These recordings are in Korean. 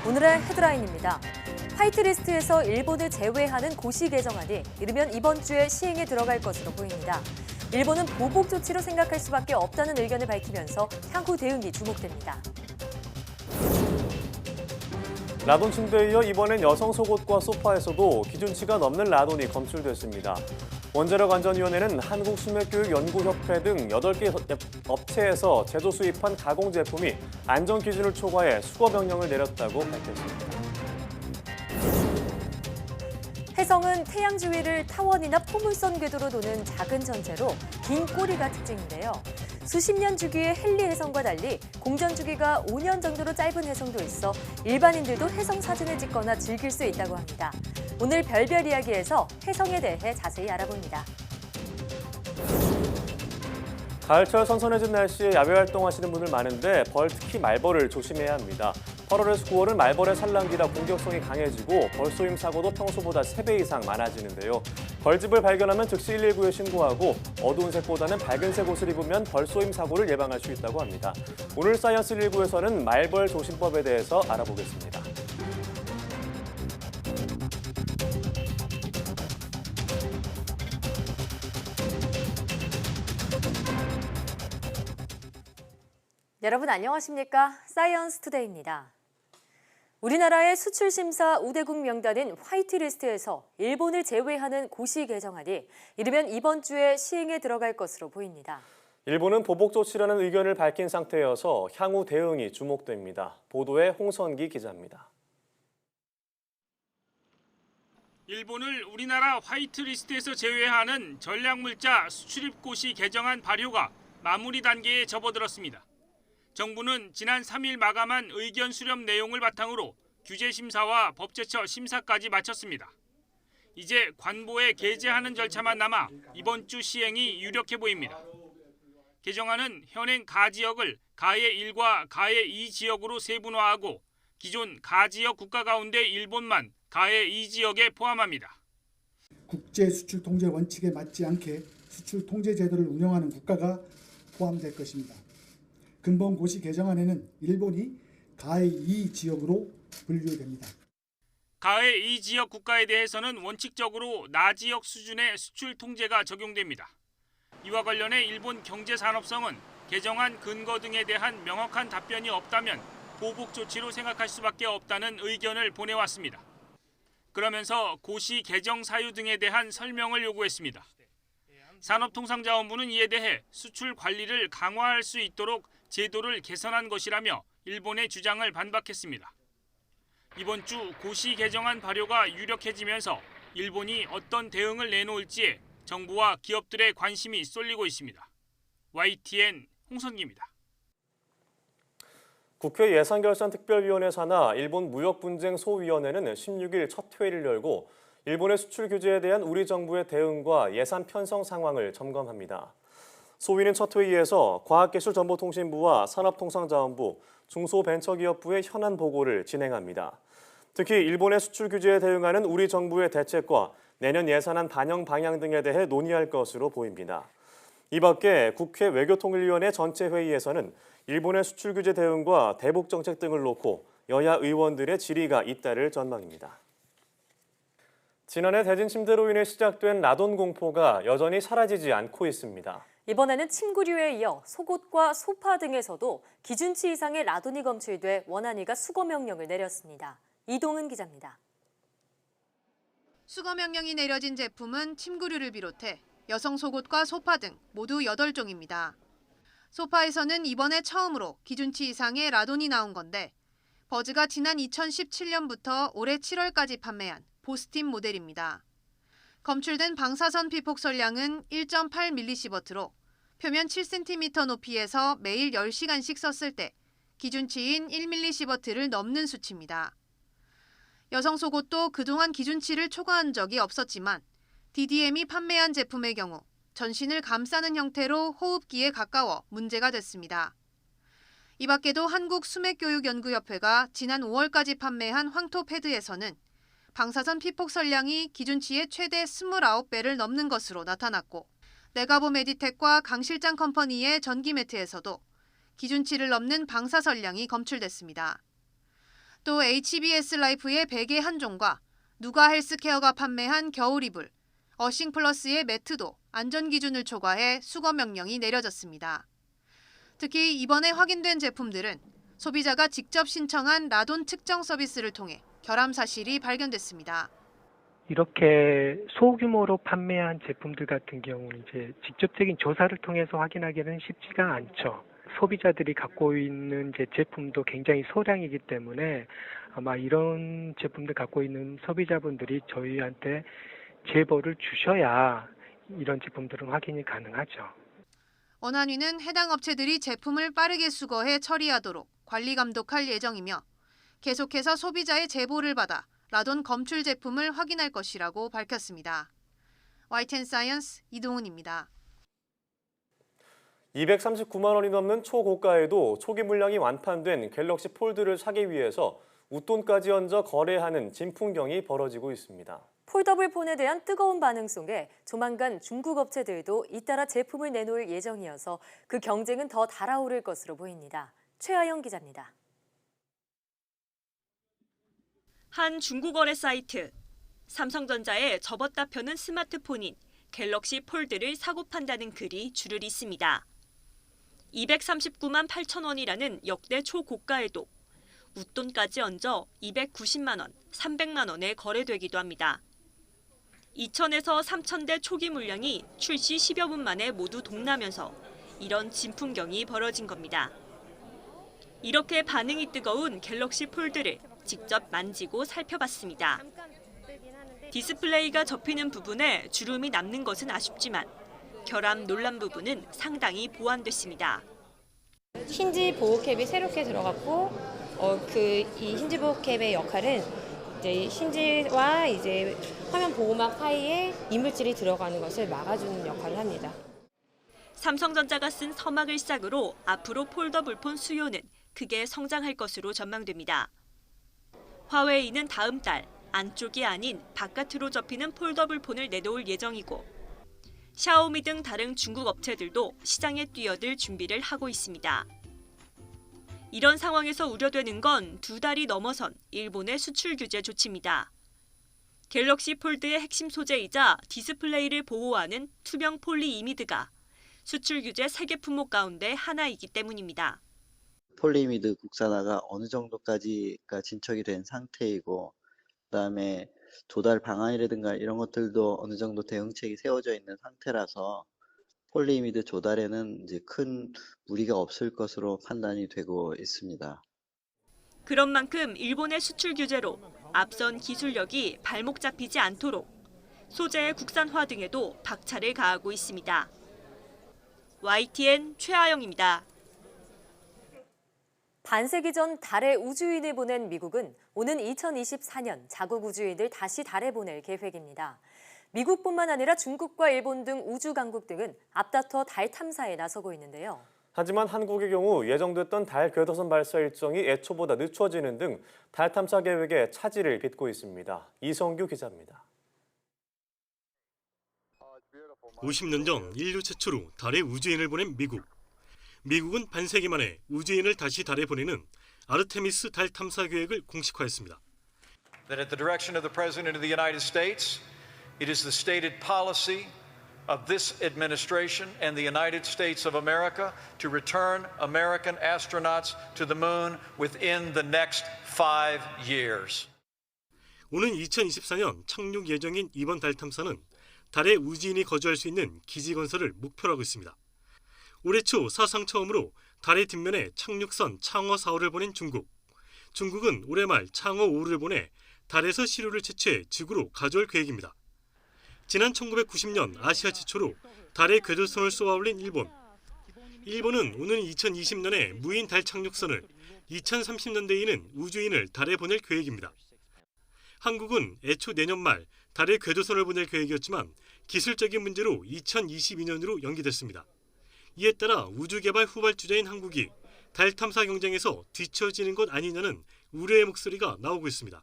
오늘의 헤드라인입니다. 화이트리스트에서 일본을 제외하는 고시 개정안이 이르면 이번 주에 시행에 들어갈 것으로 보입니다. 일본은 보복 조치로 생각할 수밖에 없다는 의견을 밝히면서 향후 대응이 주목됩니다. 라돈 침대에 이어 이번엔 여성 속옷과 소파에서도 기준치가 넘는 라돈이 검출됐습니다. 원자력안전위원회는 한국수맥교육연구협회 등 8개 업체에서 제조 수입한 가공 제품이 안전 기준을 초과해 수거 명령을 내렸다고 밝혔습니다. 혜성은 태양 주위를 타원이나 포물선 궤도로 도는 작은 전체로 긴 꼬리가 특징인데요. 수십 년 주기의 헨리 혜성과 달리 공전 주기가 5년 정도로 짧은 혜성도 있어 일반인들도 혜성 사진을 찍거나 즐길 수 있다고 합니다. 오늘 별별 이야기에서 혜성에 대해 자세히 알아봅니다. 가을철 선선해진 날씨에 야외 활동하시는 분들 많은데 특히 말벌을 조심해야 합니다. 8월에서 9월은 말벌의 산란기라 공격성이 강해지고 벌쏘임 사고도 평소보다 3배 이상 많아지는데요. 벌집을 발견하면 즉시 119에 신고하고 어두운 색보다는 밝은 색 옷을 입으면 벌쏘임 사고를 예방할 수 있다고 합니다. 오늘 사이언스 119에서는 말벌 조심법에 대해서 알아보겠습니다. 여러분 안녕하십니까? 사이언스 투데이입니다. 우리나라의 수출심사 우대국 명단인 화이트리스트에서 일본을 제외하는 고시 개정안이 이르면 이번 주에 시행에 들어갈 것으로 보입니다. 일본은 보복 조치라는 의견을 밝힌 상태여서 향후 대응이 주목됩니다. 보도에 홍선기 기자입니다. 일본을 우리나라 화이트리스트에서 제외하는 전략물자 수출입 고시 개정안 발효가 마무리 단계에 접어들었습니다. 정부는 지난 3일 마감한 의견 수렴 내용을 바탕으로 규제 심사와 법제처 심사까지 마쳤습니다. 이제 관보에 게재하는 절차만 남아 이번 주 시행이 유력해 보입니다. 개정안은 현행 가지역을 가해 1과 가해 2 지역으로 세분화하고 기존 가지역 국가 가운데 일본만 가해 2 지역에 포함합니다. 국제 수출 통제 원칙에 맞지 않게 수출 통제 제도를 운영하는 국가가 포함될 것입니다. 근본 고시 개정안에는 일본이 가해 2 지역으로 분류됩니다. 가해 2 지역 국가에 대해서는 원칙적으로 나지역 수준의 수출 통제가 적용됩니다. 이와 관련해 일본 경제산업성은 개정안 근거 등에 대한 명확한 답변이 없다면 보복 조치로 생각할 수밖에 없다는 의견을 보내왔습니다. 그러면서 고시 개정 사유 등에 대한 설명을 요구했습니다. 산업통상자원부는 이에 대해 수출 관리를 강화할 수 있도록 제도를 개선한 것이라며 일본의 주장을 반박했습니다. 이번 주 고시 개정안 발효가 유력해지면서 일본이 어떤 대응을 내놓을지에 정부와 기업들의 관심이 쏠리고 있습니다. YTN 홍선기입니다. 국회 예산결산특별위원회 산하 일본 무역분쟁 소위원회는 16일 첫 회의를 열고 일본의 수출 규제에 대한 우리 정부의 대응과 예산 편성 상황을 점검합니다. 소위는 첫 회의에서 과학기술정보통신부와 산업통상자원부, 중소벤처기업부의 현안 보고를 진행합니다. 특히 일본의 수출 규제에 대응하는 우리 정부의 대책과 내년 예산안 반영 방향 등에 대해 논의할 것으로 보입니다. 이 밖에 국회 외교통일위원회 전체 회의에서는 일본의 수출 규제 대응과 대북 정책 등을 놓고 여야 의원들의 질의가 잇따를 전망입니다. 지난해 대진 침대로 인해 시작된 라돈 공포가 여전히 사라지지 않고 있습니다. 이번에는 침구류에 이어 속옷과 소파 등에서도 기준치 이상의 라돈이 검출돼 원안위가 수거 명령을 내렸습니다. 이동은 기자입니다. 수거 명령이 내려진 제품은 침구류를 비롯해 여성 속옷과 소파 등 모두 8종입니다. 소파에서는 이번에 처음으로 기준치 이상의 라돈이 나온 건데 버즈가 지난 2017년부터 올해 7월까지 판매한 보스팀 모델입니다. 검출된 방사선 피폭설량은 1.8mS로 표면 7cm 높이에서 매일 10시간씩 썼을 때 기준치인 1mS를 넘는 수치입니다. 여성 속옷도 그동안 기준치를 초과한 적이 없었지만 DDM이 판매한 제품의 경우 전신을 감싸는 형태로 호흡기에 가까워 문제가 됐습니다. 이 밖에도 한국수맥교육연구협회가 지난 5월까지 판매한 황토 패드에서는 방사선 피폭설량이 기준치의 최대 29배를 넘는 것으로 나타났고 네가보 메디텍과 강실장 컴퍼니의 전기 매트에서도 기준치를 넘는 방사선량이 검출됐습니다. 또 HBS 라이프의 베개 한 종과 누가 헬스케어가 판매한 겨울 이불, 어싱 플러스의 매트도 안전 기준을 초과해 수거 명령이 내려졌습니다. 특히 이번에 확인된 제품들은 소비자가 직접 신청한 라돈 측정 서비스를 통해 결함 사실이 발견됐습니다. 이렇게 소규모로 판매한 제품들 같은 경우는 이제 직접적인 조사를 통해서 확인하기는 쉽지가 않죠. 소비자들이 갖고 있는 제품도 굉장히 소량이기 때문에 아마 이런 제품들 갖고 있는 소비자분들이 저희한테 제보를 주셔야 이런 제품들은 확인이 가능하죠. 원안위는 해당 업체들이 제품을 빠르게 수거해 처리하도록 관리 감독할 예정이며 계속해서 소비자의 제보를 받아 라돈 검출 제품을 확인할 것이라고 밝혔습니다. YTN-사이언스 이동훈입니다. 239만 원이 넘는 초고가에도 초기 물량이 완판된 갤럭시 폴드를 사기 위해서 웃돈까지 얹어 거래하는 진풍경이 벌어지고 있습니다. 폴더블 폰에 대한 뜨거운 반응 속에 조만간 중국 업체들도 잇따라 제품을 내놓을 예정이어서 그 경쟁은 더 달아오를 것으로 보입니다. 최아영 기자입니다. 한 중국 거래 사이트, 삼성전자에 접었다 펴는 스마트폰인 갤럭시 폴드를 사고 판다는 글이 줄을 잇습니다. 239만 8천 원이라는 역대 초고가에도 웃돈까지 얹어 290만 원, 300만 원에 거래되기도 합니다. 2,000에서 3,000대 초기 물량이 출시 10여 분 만에 모두 동나면서 이런 진풍경이 벌어진 겁니다. 이렇게 반응이 뜨거운 갤럭시 폴드를 직접 만지고 살펴봤습니다. 디스플레이가 접히는 부분에 주름이 남는 것은 아쉽지만 결함 논란 부분은 상당히 보완됐습니다. 힌지 보호캡이 새롭게 들어갔고 이 힌지 보호캡의 역할은 이제 힌지와 이제 화면 보호막 사이에 이물질이 들어가는 것을 막아주는 역할을 합니다. 삼성전자가 쓴 서막을 시작으로 앞으로 폴더블폰 수요는 크게 성장할 것으로 전망됩니다. 화웨이는 다음 달 안쪽이 아닌 바깥으로 접히는 폴더블폰을 내놓을 예정이고 샤오미 등 다른 중국 업체들도 시장에 뛰어들 준비를 하고 있습니다. 이런 상황에서 우려되는 건 2달이 넘어선 일본의 수출 규제 조치입니다. 갤럭시 폴드의 핵심 소재이자 디스플레이를 보호하는 투명 폴리이미드가 수출 규제 3개 품목 가운데 하나이기 때문입니다. 폴리이미드 국산화가 어느 정도까지가 진척이 된 상태이고 그다음에 조달 방안이라든가 이런 것들도 어느 정도 대응책이 세워져 있는 상태라서 폴리이미드 조달에는 이제 큰 무리가 없을 것으로 판단이 되고 있습니다. 그런 만큼 일본의 수출 규제로 앞선 기술력이 발목 잡히지 않도록 소재의 국산화 등에도 박차를 가하고 있습니다. YTN 최아영입니다. 반세기 전 달에 우주인을 보낸 미국은 오는 2024년 자국 우주인을 다시 달에 보낼 계획입니다. 미국뿐만 아니라 중국과 일본 등 우주 강국 등은 앞다퉈 달 탐사에 나서고 있는데요. 하지만 한국의 경우 예정됐던 달 궤도선 발사 일정이 애초보다 늦춰지는 등 달 탐사 계획에 차질을 빚고 있습니다. 이성규 기자입니다. 50년 전 인류 최초로 달에 우주인을 보낸 미국. 미국은 반세기 만에 우주인을 다시 달에 보내는 아르테미스 달 탐사 계획을 공식화했습니다. That at the direction of the President of the United States, it is the stated policy of this administration and the United States of America to return American astronauts to the moon within the next 5 years. 오는 2024년 착륙 예정인 이번 달 탐사는 달에 우주인이 거주할 수 있는 기지 건설을 목표로 하고 있습니다. 올해 초 사상 처음으로 달의 뒷면에 착륙선 창어 4호를 보낸 중국. 중국은 올해 말 창어 5호를 보내 달에서 시료를 채취해 지구로 가져올 계획입니다. 지난 1990년 아시아 최초로 달에 궤도선을 쏘아올린 일본. 일본은 오는 2020년에 무인 달 착륙선을 2030년대에는 우주인을 달에 보낼 계획입니다. 한국은 애초 내년 말 달에 궤도선을 보낼 계획이었지만 기술적인 문제로 2022년으로 연기됐습니다. 이에 따라 우주개발 후발주자인 한국이 달 탐사 경쟁에서 뒤처지는 것 아니냐는 우려의 목소리가 나오고 있습니다.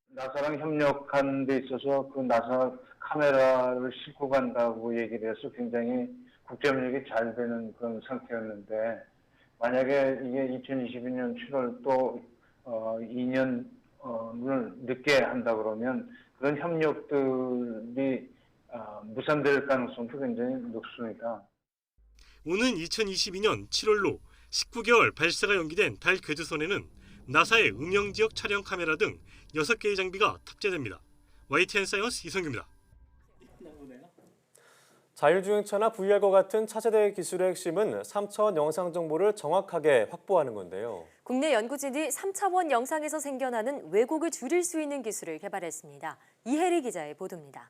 나사랑 협력하는 데 있어서 그 나사 카메라를 싣고 간다고 얘기를 해서 굉장히 국제협력이 잘 되는 그런 상태였는데 만약에 이게 2022년 7월 또 2년을 늦게 한다 그러면 그런 협력들이 무산될 가능성도 굉장히 높습니다. 오는 2022년 7월로 19개월 발사가 연기된 달 궤도선에는 나사의 음영지역 촬영 카메라 등 6개의 장비가 탑재됩니다. YTN 사이언스 이성규입니다. 자율주행차나 VR과 같은 차세대 기술의 핵심은 3차원 영상 정보를 정확하게 확보하는 건데요. 국내 연구진이 3차원 영상에서 생겨나는 왜곡을 줄일 수 있는 기술을 개발했습니다. 이혜리 기자의 보도입니다.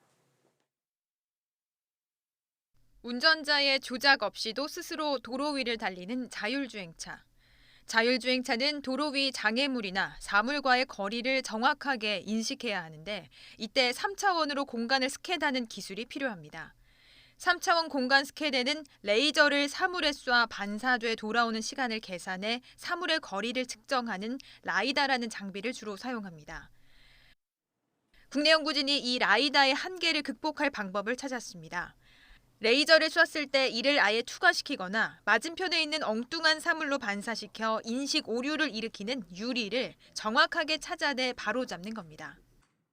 운전자의 조작 없이도 스스로 도로 위를 달리는 자율주행차. 자율주행차는 도로 위 장애물이나 사물과의 거리를 정확하게 인식해야 하는데 이때 3차원으로 공간을 스캔하는 기술이 필요합니다. 3차원 공간 스캔에는 레이저를 사물에 쏴 반사돼 돌아오는 시간을 계산해 사물의 거리를 측정하는 라이다라는 장비를 주로 사용합니다. 국내 연구진이 이 라이다의 한계를 극복할 방법을 찾았습니다. 레이저를 쐈을 때 이를 아예 투과시키거나 맞은편에 있는 엉뚱한 사물로 반사시켜 인식 오류를 일으키는 유리를 정확하게 찾아내 바로잡는 겁니다.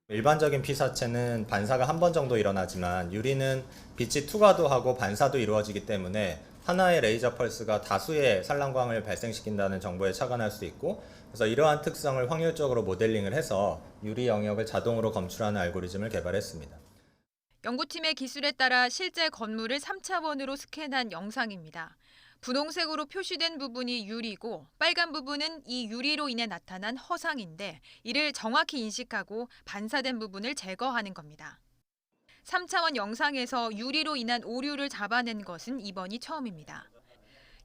일반적인 피사체는 반사가 한 번 정도 일어나지만 유리는 빛이 투과도 하고 반사도 이루어지기 때문에 하나의 레이저 펄스가 다수의 산란광을 발생시킨다는 정보에 착안할 수 있고, 그래서 이러한 특성을 확률적으로 모델링을 해서 유리 영역을 자동으로 검출하는 알고리즘을 개발했습니다. 연구팀의 기술에 따라 실제 건물을 3차원으로 스캔한 영상입니다. 분홍색으로 표시된 부분이 유리고 빨간 부분은 이 유리로 인해 나타난 허상인데 이를 정확히 인식하고 반사된 부분을 제거하는 겁니다. 3차원 영상에서 유리로 인한 오류를 잡아낸 것은 이번이 처음입니다.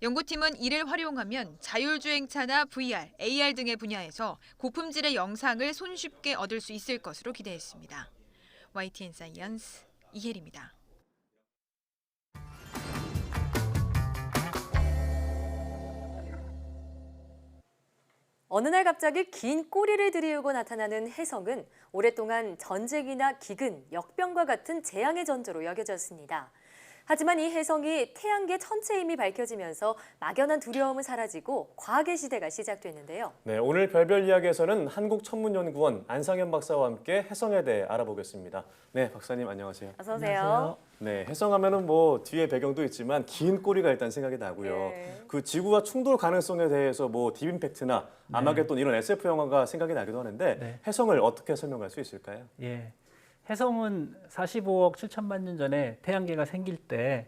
연구팀은 이를 활용하면 자율주행차나 VR, AR 등의 분야에서 고품질의 영상을 손쉽게 얻을 수 있을 것으로 기대했습니다. YTN 사이언스 이혜리입니다. 어느 날 갑자기 긴 꼬리를 들이우고 나타나는 혜성은 오랫동안 전쟁이나 기근, 역병과 같은 재앙의 전조로 여겨졌습니다. 하지만 이 혜성이 태양계 천체임이 밝혀지면서 막연한 두려움은 사라지고 과학의 시대가 시작됐는데요. 네, 오늘 별별 이야기에서는 한국천문연구원 안상현 박사와 함께 혜성에 대해 알아보겠습니다. 네, 박사님 안녕하세요. 어서 오세요. 네, 혜성하면은 뭐 뒤에 배경도 있지만 긴 꼬리가 일단 생각이 나고요. 네. 그 지구와 충돌 가능성에 대해서 뭐 딥임팩트나 아마겟돈 이런 SF 영화가 생각이 나기도 하는데 혜성을 어떻게 설명할 수 있을까요? 예. 혜성은 45억 7천만 년 전에 태양계가 생길 때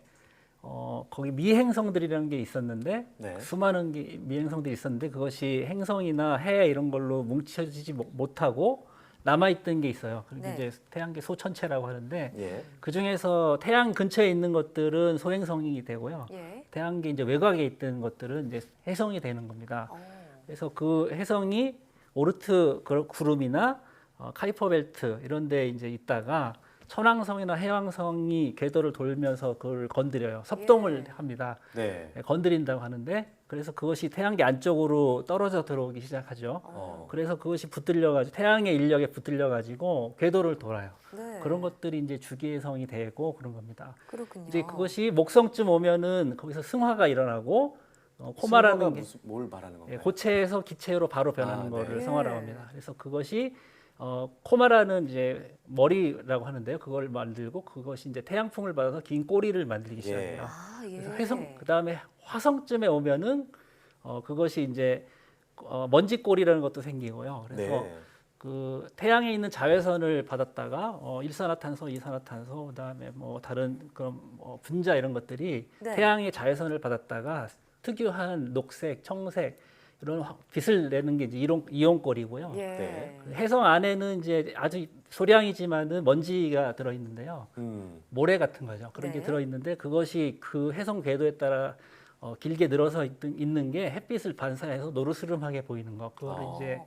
거기 미행성들이라는 게 있었는데 수많은 미행성들이 있었는데 그것이 행성이나 해 이런 걸로 뭉쳐지지 못하고 남아있던 게 있어요. 그리고 이제 태양계 소천체라고 하는데 그 중에서 태양 근처에 있는 것들은 소행성이 되고요. 태양계 이제 외곽에 있던 것들은 이제 혜성이 되는 겁니다. 그래서 그 혜성이 오르트 구름이나 카이퍼 벨트 이런 데 이제 있다가 천왕성이나 해왕성이 궤도를 돌면서 그걸 건드려요. 섭동을 합니다. 건드린다고 하는데 그래서 그것이 태양계 안쪽으로 떨어져 들어오기 시작하죠. 그래서 그것이 붙들려가지고 태양의 인력에 붙들려가지고 궤도를 돌아요. 그런 것들이 이제 주기해성이 되고 그런 겁니다. 그렇군요. 이제 그것이 목성쯤 오면은 거기서 승화가 일어나고 코마라는 게 뭘 말하는 건가요? 고체에서 기체로 바로 변하는 거를 성화라고 합니다. 그래서 그것이 코마라는 이제 머리라고 하는데요. 그걸 만들고 그것이 이제 태양풍을 받아서 긴 꼬리를 만들기 시작해요. 그래서 혜성 그다음에 화성쯤에 오면은 그것이 이제 먼지 꼬리라는 것도 생기고요. 그래서 그 태양에 있는 자외선을 받았다가 일산화탄소, 이산화탄소, 그다음에 뭐 다른 그런 분자 이런 것들이 태양의 자외선을 받았다가 특유한 녹색, 청색 이런 빛을 내는 게 이제 이온골이고요. 혜성 안에는 이제 아주 소량이지만은 먼지가 들어 있는데요. 모래 같은 거죠. 그런 게 들어 있는데 그것이 그 혜성 궤도에 따라 길게 늘어서 있는 게 햇빛을 반사해서 노르스름하게 보이는 거. 그거를 이제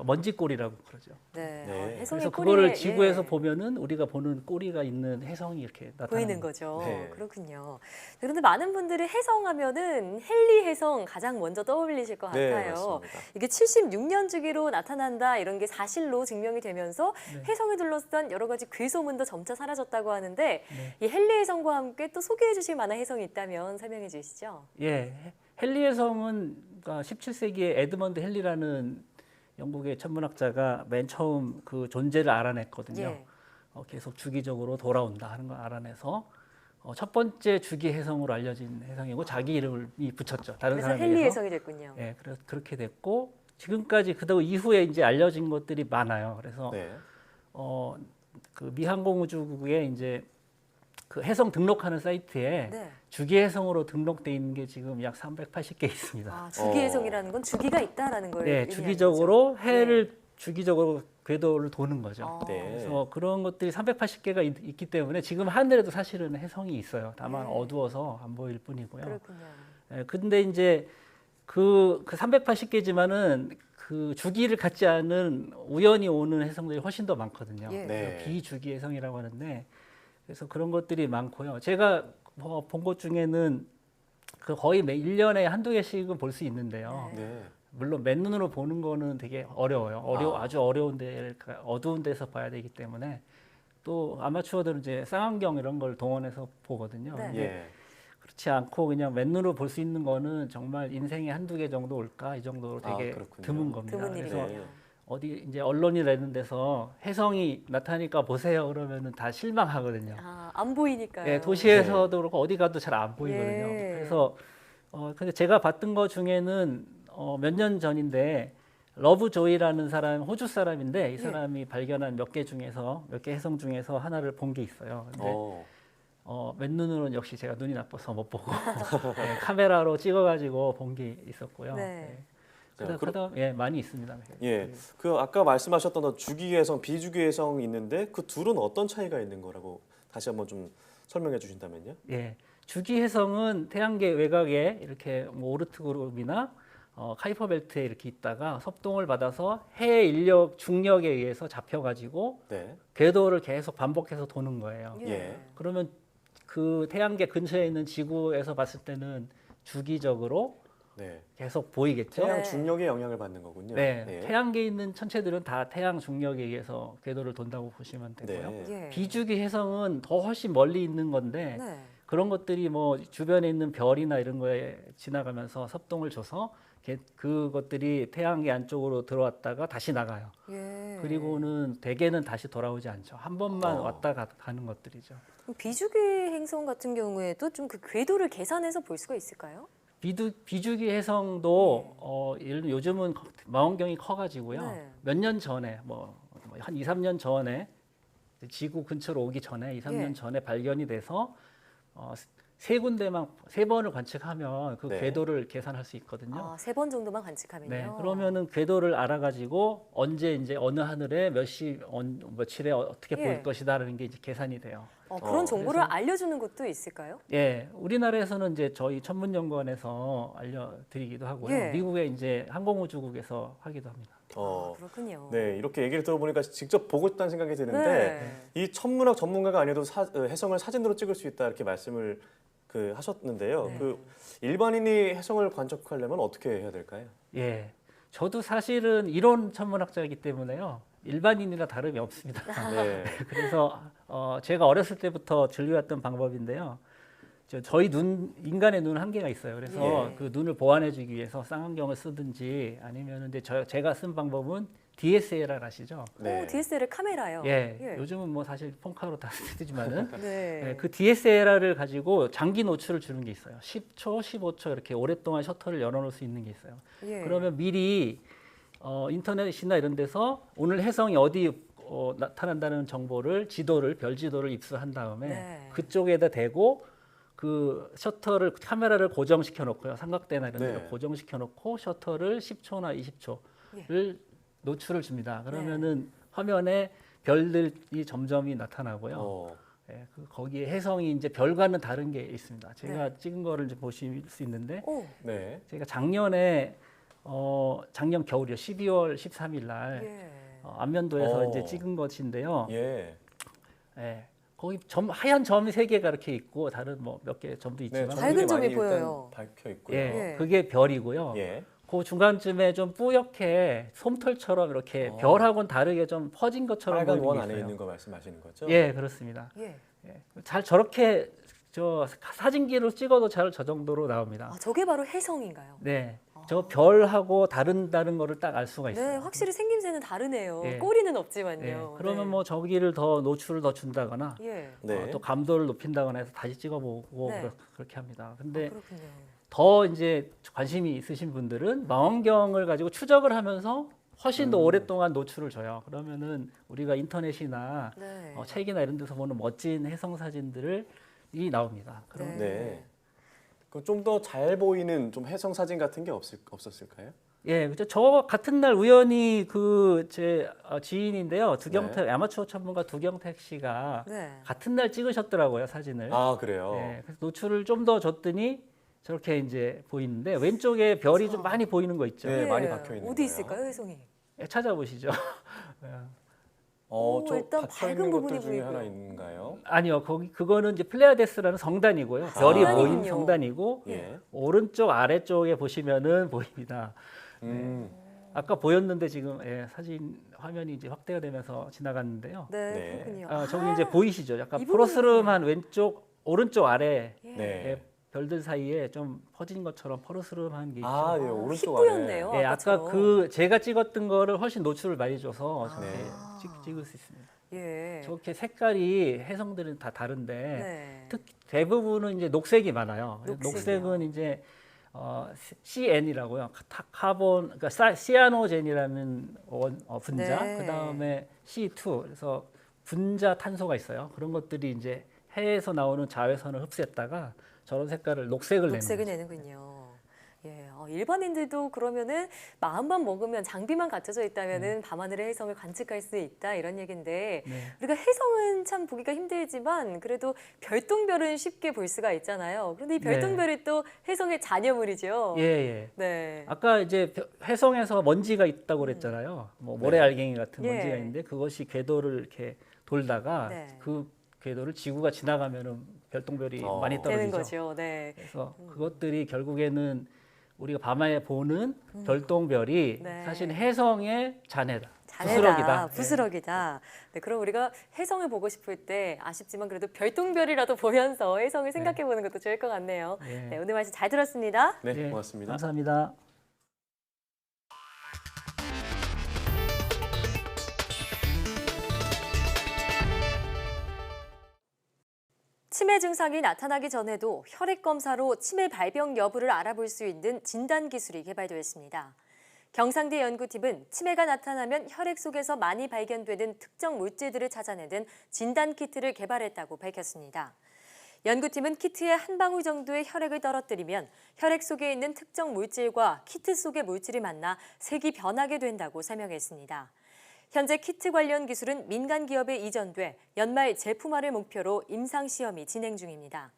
먼지골이라고 그러죠. 그래서 그거를 지구에서 보면은 우리가 보는 꼬리가 있는 혜성이 이렇게 보이는 거죠. 그렇군요. 그런데 많은 분들이 혜성하면은 헨리 혜성 가장 먼저 떠올리실 것 같아요. 이게 76년 주기로 나타난다 이런 게 사실로 증명이 되면서 혜성을 둘러싼 여러 가지 괴소문도 점차 사라졌다고 하는데 이 헨리 혜성과 함께 또 소개해 주실 만한 혜성이 있다면 설명해 주시죠. 헨리 혜성은 그러니까 17세기에 에드먼드 헨리라는 영국의 천문학자가 맨 처음 그 존재를 알아냈거든요. 예. 계속 주기적으로 돌아온다 하는 걸 알아내서 첫 번째 주기 해성으로 알려진 해성이고 자기 이름을 붙였죠. 다른 그래서 사람에 헨리 비해서. 해성이 됐군요. 예, 그래서 그렇게 됐고 지금까지 그다음 이후에 이제 알려진 것들이 많아요. 그래서 네. 그 미항공우주국에 이제 그 해성 등록하는 사이트에 네. 주기 해성으로 등록돼 있는 게 지금 약 380개 있습니다. 아, 주기 해성이라는 건 주기가 있다라는 걸 네, 의미하는 주기적으로 거죠. 해를 주기적으로 궤도를 도는 거죠. 네. 그래서 그런 것들이 380개가 있기 때문에 지금 하늘에도 사실은 해성이 있어요. 다만 네. 어두워서 안 보일 뿐이고요. 그렇군요. 근데 이제 그 380개지만은 그 주기를 갖지 않은 우연히 오는 해성들이 훨씬 더 많거든요. 예. 네. 비주기 해성이라고 하는데 그래서 그런 것들이 많고요. 제가 본 것 중에는 그 거의 매 1년에 한두 개씩은 볼 수 있는데요. 네. 물론 맨눈으로 보는 거는 되게 어려워요. 아주 어려운 데, 어두운 데서 봐야 되기 때문에 또 아마추어들은 이제 쌍안경 이런 걸 동원해서 보거든요. 네. 근데 예. 그렇지 않고 그냥 맨눈으로 볼 수 있는 거는 정말 인생에 한두 개 정도 올까 이 정도로 되게 그렇군요. 드문 겁니다. 드문 그래서 일이네요. 어디 이제 언론이 내는 데서 해성이 나타나니까 보세요 그러면은 다 실망하거든요. 아, 안 보이니까요. 예, 도시에서도 그렇고 어디 가도 잘 안 보이거든요. 예. 그래서 근데 제가 봤던 거 중에는 몇 년 전인데 러브조이라는 사람 호주 사람인데 이 사람이 발견한 몇 개 해성 중에서 하나를 본 게 있어요. 근데 맨눈으로는 역시 제가 눈이 나빠서 못 보고 네, 카메라로 찍어가지고 본 게 있었고요. 네. 네. 많이 있습니다. 예, 그 아까 말씀하셨던 주기해성, 비주기해성 있는데 그 둘은 어떤 차이가 있는 거라고 다시 한번 좀 설명해 주신다면요. 예, 주기해성은 태양계 외곽에 이렇게 뭐 오르트 그룹이나 카이퍼 벨트에 이렇게 있다가 섭동을 받아서 해의 중력에 의해서 잡혀가지고 네. 궤도를 계속 반복해서 도는 거예요. 예. 그러면 그 태양계 근처에 있는 지구에서 봤을 때는 주기적으로 네. 계속 보이겠죠. 태양 중력의 영향을 받는 거군요. 네, 예. 태양계에 있는 천체들은 다 태양 중력에 의해서 궤도를 돈다고 보시면 되고요. 네. 예. 비주기 해성은 더 훨씬 멀리 있는 건데 네. 그런 것들이 뭐 주변에 있는 별이나 이런 거에 지나가면서 섭동을 줘서 그것들이 태양계 안쪽으로 들어왔다가 다시 나가요. 예. 그리고는 대개는 다시 돌아오지 않죠. 한 번만 왔다 가는 것들이죠. 비주기 행성 같은 경우에도 좀 그 궤도를 계산해서 볼 수가 있을까요? 비주기 해성도 예를 들면 요즘은 망원경이 커가지고요. 네. 몇 년 전에 한 2, 3년 전에 지구 근처로 오기 전에 2, 3년 예. 전에 발견이 돼서 세 군데만 3번을 관측하면 그 네. 궤도를 계산할 수 있거든요. 아, 3번 정도만 관측하면요. 네, 그러면은 궤도를 알아가지고 언제 이제 어느 하늘에 몇 시 며칠에 어떻게 예. 보일 것이다라는 게 이제 계산이 돼요. 그런 정보를 그래서- 알려주는 곳도 있을까요? 예, 우리나라에서는 이제 저희 천문연구원에서 알려드리기도 하고요. 예. 미국의 이제 항공우주국에서 하기도 합니다. 그렇군요. 네, 이렇게 얘기를 들어보니까 직접 보고 싶다는 생각이 드는데 이 천문학 전문가가 아니어도 해성을 사진으로 찍을 수 있다 이렇게 말씀을 하셨는데요. 네. 그 일반인이 해성을 관측하려면 어떻게 해야 될까요? 예, 저도 사실은 이론 천문학자이기 때문에요. 일반인이나 다름이 없습니다. 네. 그래서 제가 어렸을 때부터 즐겨왔던 방법인데요. 저희 인간의 눈은 한계가 있어요. 그래서 예. 그 눈을 보완해주기 위해서 쌍안경을 쓰든지 아니면 이제 제가 쓴 방법은 DSLR 아시죠? 네. DSLR 카메라요. 예, 요즘은 뭐 사실 폰카로 다 쓰지만은 네. 그 DSLR을 가지고 장기 노출을 주는 게 있어요. 10초, 15초 이렇게 오랫동안 셔터를 열어놓을 수 있는 게 있어요. 예. 그러면 미리 인터넷이나 이런 데서 오늘 해성이 어디 나타난다는 정보를 별 지도를 입수한 다음에 네. 그쪽에다 대고 그 셔터를 카메라를 고정시켜 놓고요. 삼각대나 이런 데로 네. 고정시켜 놓고 셔터를 10초나 20초를 노출을 줍니다. 그러면은 화면에 별들이 점점이 나타나고요. 예, 거기에 해성이 이제 별과는 다른 게 있습니다. 제가 찍은 거를 이제 보실 수 있는데 네. 제가 작년 겨울이요. 12월 13일 날 안면도에서 이제 찍은 것인데요. 예. 예. 거기 하얀 점이 3개가 이렇게 있고 다른 몇 개 점도 있지만 밝은 점이 보여요. 밝혀 있고요. 예. 그게 별이고요. 예. 그 중간쯤에 좀 뿌옇게 솜털처럼 이렇게 별하고는 다르게 좀 퍼진 것처럼 빨간 보이는 원 게 안에 있어요. 있는 거 말씀하시는 거죠? 예, 그렇습니다. 예. 잘 저렇게 사진기로 찍어도 잘 저 정도로 나옵니다. 저게 바로 해성인가요? 네. 저 별하고 다른 거를 딱 알 수가 있어요. 네, 확실히 생김새는 다르네요. 예. 꼬리는 없지만요. 예, 그러면 네. 뭐 저기를 더 노출을 더 준다거나 예. 네. 또 감도를 높인다거나 해서 다시 찍어보고 네. 그렇게 합니다. 근데 그렇군요. 더 이제 관심이 있으신 분들은 망원경을 가지고 추적을 하면서 훨씬 더 오랫동안 노출을 줘요. 그러면은 우리가 인터넷이나 네. 책이나 이런 데서 보는 멋진 해성 사진들이 나옵니다. 그럼 네. 그럼 좀 더 잘 보이는 좀 해성 사진 같은 게 없었을까요? 예, 그죠. 저 같은 날 우연히 그 제 지인인데요, 두경택 아마추어 전문가 두경택 씨가 네. 같은 날 찍으셨더라고요, 사진을. 아, 그래요? 예, 그래서 노출을 좀 더 줬더니 저렇게 이제 보이는데 왼쪽에 별이 좀 많이 보이는 거 있죠. 네, 많이 박혀 있는 어디 거예요. 있을까요, 혜성이? 예, 찾아보시죠. 저 일단 박혀 밝은 있는 부분이 것들 중에 보이고요. 하나 있는가요? 아니요, 그거는 이제 플레이아데스라는 성단이고요. 별이 보이는 성단이군요. 성단이고 예. 오른쪽 아래쪽에 보시면은 보입니다. 음. 아까 보였는데 지금 사진 화면이 이제 확대가 되면서 지나갔는데요. 네, 네. 그렇군요. 저기 이제 보이시죠? 약간 이 포르스름한 오른쪽 아래 네. 별들 사이에 좀 퍼진 것처럼 포르스름한 게 있죠. 아, 예, 오른쪽 아래. 희뿌였네요. 예, 아까 아까처럼. 제가 찍었던 거를 훨씬 노출을 많이 줘서 저렇게 네. 찍을 수 있습니다. 예. 저렇게 색깔이 해성들은 다 다른데 네. 특히 대부분은 이제 녹색이 많아요. 녹색이요. 녹색은 이제 CN이라고요. 카본, 그러니까 시아노젠이라는 분자. 네. 그다음에 C2. 그래서 분자 탄소가 있어요. 그런 것들이 이제 해에서 나오는 자외선을 흡수했다가 저런 색깔을 녹색을 녹색을 내는 거죠. 내는군요. 예, 일반인들도 그러면은 마음만 먹으면 장비만 갖춰져 있다면은 밤하늘의 해성을 관측할 수 있다 이런 얘기인데 네. 우리가 해성은 참 보기가 힘들지만 그래도 별똥별은 쉽게 볼 수가 있잖아요. 그런데 이 별똥별이 또 해성의 자녀물이죠. 예, 예. 네. 아까 이제 해성에서 먼지가 있다고 그랬잖아요. 뭐 모래알갱이 같은 예. 먼지가 있는데 그것이 궤도를 이렇게 돌다가 네. 그 궤도를 지구가 지나가면은 별똥별이 많이 되는 떨어지죠. 거죠. 네. 그래서 그것들이 결국에는 우리가 밤에 보는 별똥별이 네. 사실 해성의 자네다. 자네다, 부스럭이다. 부스럭이다. 네, 그럼 우리가 해성을 보고 싶을 때 아쉽지만 그래도 별똥별이라도 보면서 해성을 생각해 보는 것도 좋을 것 같네요. 예. 네, 오늘 말씀 잘 들었습니다. 네, 예, 고맙습니다. 감사합니다. 치매 증상이 나타나기 전에도 혈액 검사로 치매 발병 여부를 알아볼 수 있는 진단 기술이 개발되었습니다. 경상대 연구팀은 치매가 나타나면 혈액 속에서 많이 발견되는 특정 물질들을 찾아내는 진단 키트를 개발했다고 밝혔습니다. 연구팀은 키트에 한 방울 정도의 혈액을 떨어뜨리면 혈액 속에 있는 특정 물질과 키트 속의 물질이 만나 색이 변하게 된다고 설명했습니다. 현재 키트 관련 기술은 민간 기업에 이전돼 연말 제품화를 목표로 임상 시험이 진행 중입니다.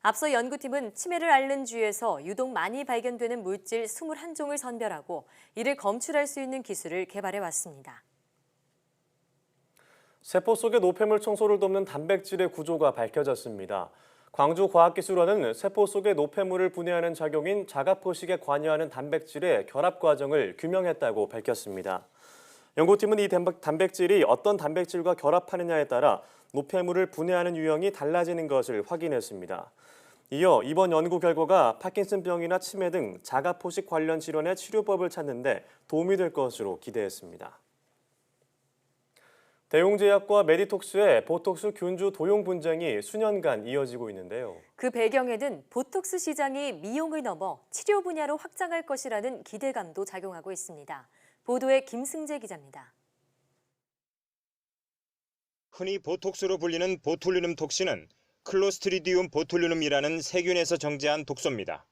앞서 연구팀은 치매를 앓는 쥐에서 유독 많이 발견되는 물질 21종을 선별하고 이를 검출할 수 있는 기술을 개발해 왔습니다. 세포 속의 노폐물 청소를 돕는 단백질의 구조가 밝혀졌습니다. 광주과학기술원은 세포 속의 노폐물을 분해하는 작용인 자가포식에 관여하는 단백질의 결합 과정을 규명했다고 밝혔습니다. 연구팀은 이 단백질이 어떤 단백질과 결합하느냐에 따라 노폐물을 분해하는 유형이 달라지는 것을 확인했습니다. 이어 이번 연구 결과가 파킨슨병이나 치매 등 자가포식 관련 질환의 치료법을 찾는 데 도움이 될 것으로 기대했습니다. 대웅제약과 메디톡스의 보톡스 균주 도용 분쟁이 수년간 이어지고 있는데요. 그 배경에는 보톡스 시장이 미용을 넘어 치료 분야로 확장할 것이라는 기대감도 작용하고 있습니다. 보도에 김승재 기자입니다. 흔히 보톡스로 불리는 보툴리눔 톡신은 클로스트리디움 보툴리눔이라는 세균에서 정제한 독소입니다.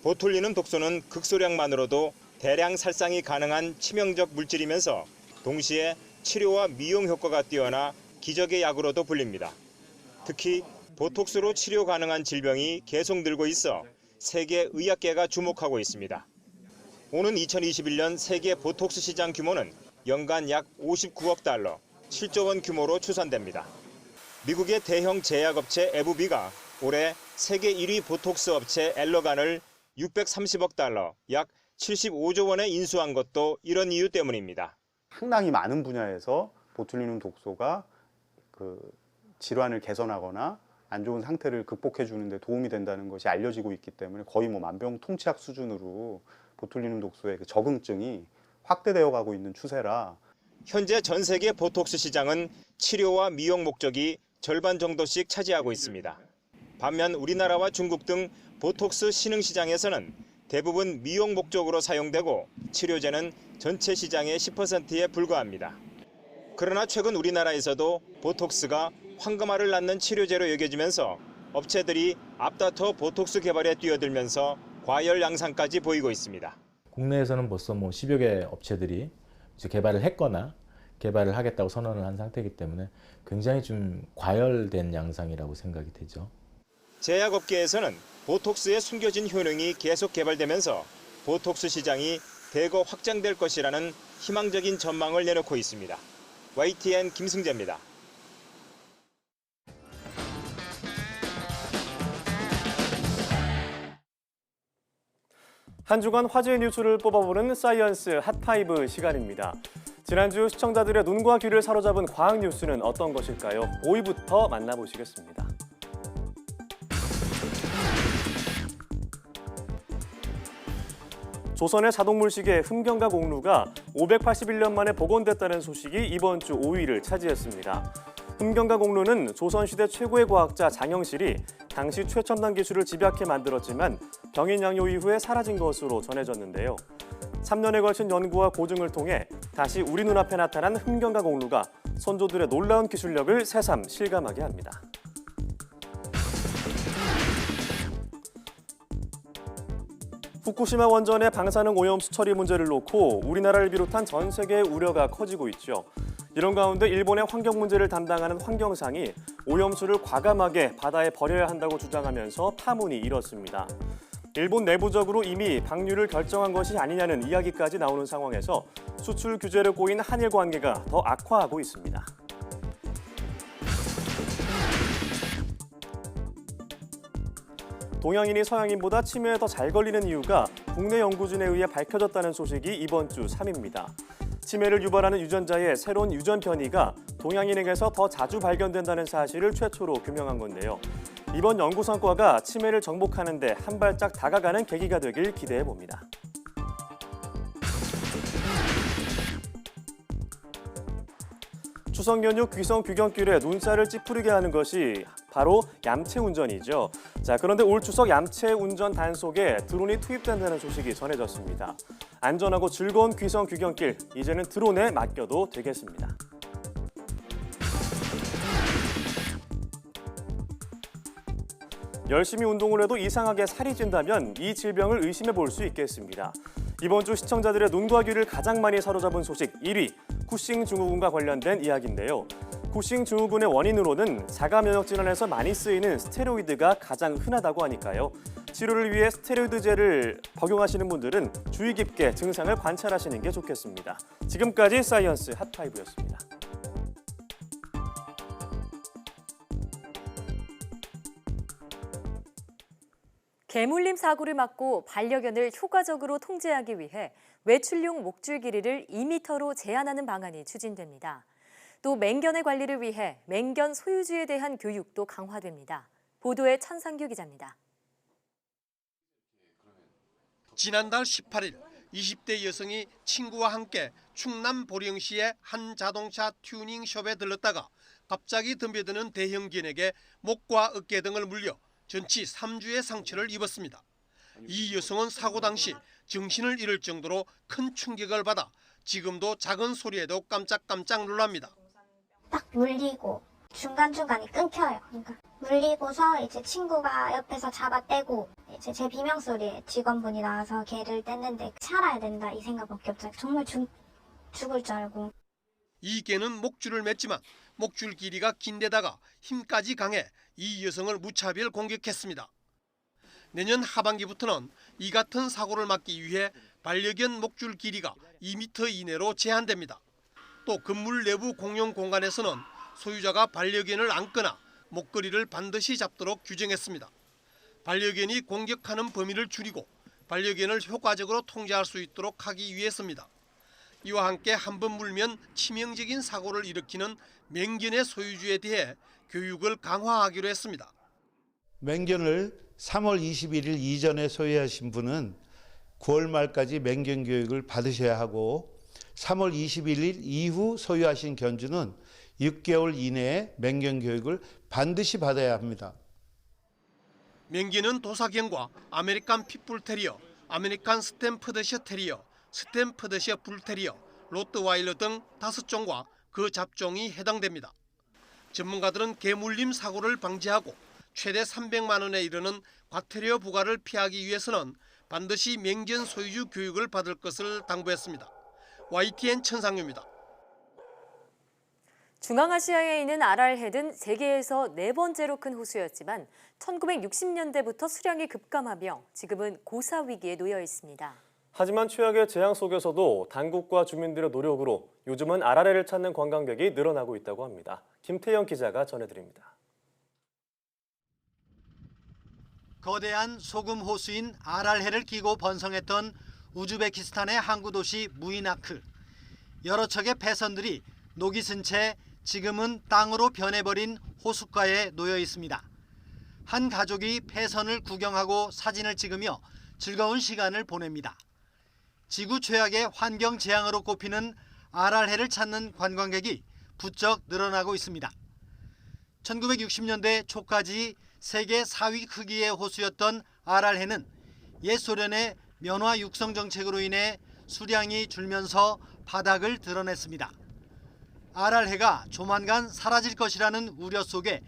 보툴리눔 독소는 극소량만으로도 대량 살상이 가능한 치명적 물질이면서 동시에 치료와 미용 효과가 뛰어나 기적의 약으로도 불립니다. 특히 보톡스로 치료 가능한 질병이 계속 늘고 있어 세계 의학계가 주목하고 있습니다. 오는 2021년 세계 보톡스 시장 규모는 연간 약 59억 달러, 7조 원 규모로 추산됩니다. 미국의 대형 제약업체 에브비가 올해 세계 1위 보톡스 업체 엘러간을 630억 달러, 약 75조 원에 인수한 것도 이런 이유 때문입니다. 상당히 많은 분야에서 보툴리눔 독소가 그 질환을 개선하거나 안 좋은 상태를 극복해 주는 데 도움이 된다는 것이 알려지고 있기 때문에 거의 뭐 만병통치약 수준으로 보툴리눔 독소의 그 적응증이 확대되어 가고 있는 추세라. 현재 전 세계 보톡스 시장은 치료와 미용 목적이 절반 정도씩 차지하고 있습니다. 반면 우리나라와 중국 등 보톡스 신흥 시장에서는 대부분 미용 목적으로 사용되고 치료제는 전체 시장의 10%에 불과합니다. 그러나 최근 우리나라에서도 보톡스가 황금알을 낳는 치료제로 여겨지면서 업체들이 앞다퉈 보톡스 개발에 뛰어들면서 과열 양상까지 보이고 있습니다. 국내에서는 벌써 10여 개 업체들이 이제 개발을 했거나 개발을 하겠다고 선언을 한 상태이기 때문에 굉장히 좀 과열된 양상이라고 생각이 되죠. 제약업계에서는 보톡스의 숨겨진 효능이 계속 개발되면서 보톡스 시장이 대거 확장될 것이라는 희망적인 전망을 내놓고 있습니다. YTN 김승재입니다. 한 주간 화제의 뉴스를 뽑아보는 사이언스 핫5 시간입니다. 지난주 시청자들의 눈과 귀를 사로잡은 과학 뉴스는 어떤 것일까요? 5위부터 만나보시겠습니다. 조선의 자동물시계 흠경가 공루가 581년 만에 복원됐다는 소식이 이번 주 5위를 차지했습니다. 흠경가 공루는 조선시대 최고의 과학자 장영실이 당시 최첨단 기술을 집약해 만들었지만 병인양요 이후에 사라진 것으로 전해졌는데요. 3년에 걸친 연구와 고증을 통해 다시 우리 눈앞에 나타난 흠경가 공루가 선조들의 놀라운 기술력을 새삼 실감하게 합니다. 후쿠시마 원전의 방사능 오염수 처리 문제를 놓고 우리나라를 비롯한 전 세계의 우려가 커지고 있죠. 이런 가운데 일본의 환경 문제를 담당하는 환경상이 오염수를 과감하게 바다에 버려야 한다고 주장하면서 파문이 일었습니다. 일본 내부적으로 이미 방류를 결정한 것이 아니냐는 이야기까지 나오는 상황에서 수출 규제를 꼬인 한일 관계가 더 악화하고 있습니다. 동양인이 서양인보다 치매에 더 잘 걸리는 이유가 국내 연구진에 의해 밝혀졌다는 소식이 이번 주 3위입니다. 치매를 유발하는 유전자의 새로운 유전 변이가 동양인에게서 더 자주 발견된다는 사실을 최초로 규명한 건데요. 이번 연구 성과가 치매를 정복하는 데 한 발짝 다가가는 계기가 되길 기대해 봅니다. 추석 연휴 귀성 귀경길에 눈살을 찌푸리게 하는 것이 바로 얌체 운전이죠. 그런데 올 추석 얌체 운전 단속에 드론이 투입된다는 소식이 전해졌습니다. 안전하고 즐거운 귀성 귀경길, 이제는 드론에 맡겨도 되겠습니다. 열심히 운동을 해도 이상하게 살이 찐다면 이 질병을 의심해 볼 수 있겠습니다. 이번 주 시청자들의 눈과 귀를 가장 많이 사로잡은 소식 1위, 쿠싱 증후군과 관련된 이야기인데요. 쿠싱 증후군의 원인으로는 자가 면역 질환에서 많이 쓰이는 스테로이드가 가장 흔하다고 하니까요. 치료를 위해 스테로이드제를 복용하시는 분들은 주의 깊게 증상을 관찰하시는 게 좋겠습니다. 지금까지 사이언스 핫5였습니다. 개물림 사고를 막고 반려견을 효과적으로 통제하기 위해 외출용 목줄 길이를 2m로 제한하는 방안이 추진됩니다. 또 맹견의 관리를 위해 맹견 소유주에 대한 교육도 강화됩니다. 보도에 천상규 기자입니다. 지난달 18일 20대 여성이 친구와 함께 충남 보령시의 한 자동차 튜닝숍에 들렀다가 갑자기 덤벼드는 대형견에게 목과 어깨 등을 물려 전치 3주의 상처를 입었습니다. 이 여성은 사고 당시 정신을 잃을 정도로 큰 충격을 받아 지금도 작은 소리에도 깜짝깜짝 놀랍니다. 딱 물리고 중간중간에 끊겨요. 그러니까 물리고서 이제 친구가 옆에서 잡아떼고 이제 제 비명소리에 직원분이 나와서 걔를 뗐는데 살아야 된다 이 생각밖에 없어요. 정말 죽을 줄 알고. 이 개는 목줄을 맸지만 목줄 길이가 긴데다가 힘까지 강해 이 여성을 무차별 공격했습니다. 내년 하반기부터는 이 같은 사고를 막기 위해 반려견 목줄 길이가 2m 이내로 제한됩니다. 또 건물 내부 공용 공간에서는 소유자가 반려견을 안거나 목걸이를 반드시 잡도록 규정했습니다. 반려견이 공격하는 범위를 줄이고 반려견을 효과적으로 통제할 수 있도록 하기 위해서입니다. 이와 함께 한 번 물면 치명적인 사고를 일으키는 맹견의 소유주에 대해 교육을 강화하기로 했습니다. 맹견을 3월 21일 이전에 소유하신 분은 9월 말까지 맹견 교육을 받으셔야 하고 3월 21일 이후 소유하신 견주는 6개월 이내에 맹견 교육을 반드시 받아야 합니다. 맹견은 도사견과 아메리칸 핏불테리어, 아메리칸 스탠퍼드셔 테리어, 스탠퍼드셔 불테리어, 로트와일러 등 5종과 그 잡종이 해당됩니다. 전문가들은 개 물림 사고를 방지하고 최대 300만 원에 이르는 과태료 부과를 피하기 위해서는 반드시 맹견 소유주 교육을 받을 것을 당부했습니다. YTN 천상유입니다. 중앙아시아에 있는 아랄헤는 세계에서 4번째로 큰 호수였지만 1960년대부터 수량이 급감하며 지금은 고사 위기에 놓여 있습니다. 하지만 최악의 재앙 속에서도 당국과 주민들의 노력으로 요즘은 아랄헤를 찾는 관광객이 늘어나고 있다고 합니다. 김태영 기자가 전해드립니다. 거대한 소금 호수인 아랄헤를 끼고 번성했던 우즈베키스탄의 항구 도시 무이나크. 여러 척의 폐선들이 녹이 쓴 채 지금은 땅으로 변해버린 호숫가에 놓여 있습니다. 한 가족이 폐선을 구경하고 사진을 찍으며 즐거운 시간을 보냅니다. 지구 최악의 환경 재앙으로 꼽히는 아랄헤를 찾는 관광객이 부쩍 늘어나고 있습니다. 1960년대 초까지 세계 4위 크기의 호수였던 아랄헤는 옛 소련의 면화 육성 정책으로 인해 수량이 줄면서 바닥을 드러냈습니다. 아랄헤가 조만간 사라질 것이라는 우려 속에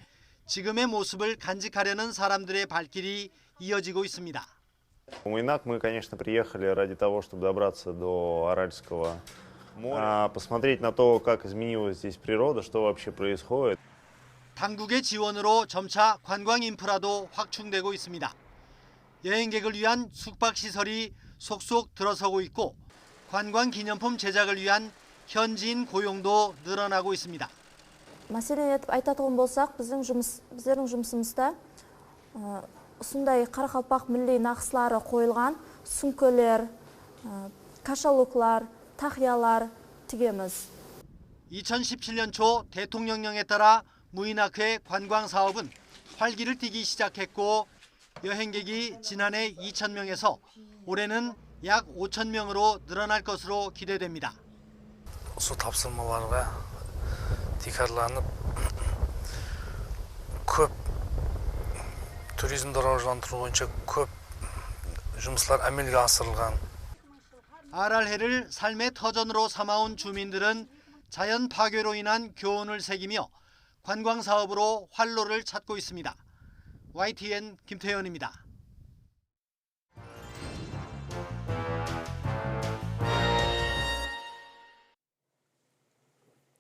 지금의 모습을 간직하려는 사람들의 발길이 이어지고 있습니다. Муйнак мы, конечно, приехали ради того, чтобы добраться до Аральского моря, посмотреть на то, как изменилась здесь природа, что вообще происходит. 당국의 지원으로 점차 관광 인프라도 확충되고 있습니다. 여행객을 위한 숙박시설이 속속 들어서고 있고 관광 기념품 제작을 위한 현지인 고용도 늘어나고 있습니다. мәселен етіп айтатын болсақ, біздердің жұмысымызда сондай қарақалпақ милли нақыслары қойылған сүмкелер, кашалоклар, тақиялар тігеміз. 2017년 초 대통령령에 따라 무이나크의 관광 사업은 활기를 띠기 시작했고 여행객이 지난해 2,000명에서 올해는 약 5,000명으로 늘어날 것으로 기대됩니다. Su topsilmalarga tekrarlanib ko'p turizmni rivojlantirish bo'yicha ko'p жұмыстар amalga oshirilgan. 아랄헤를 삶의 터전으로 삼아온 주민들은 자연 파괴로 인한 교훈을 새기며 관광 사업으로 활로를 찾고 있습니다. YTN 김태현입니다.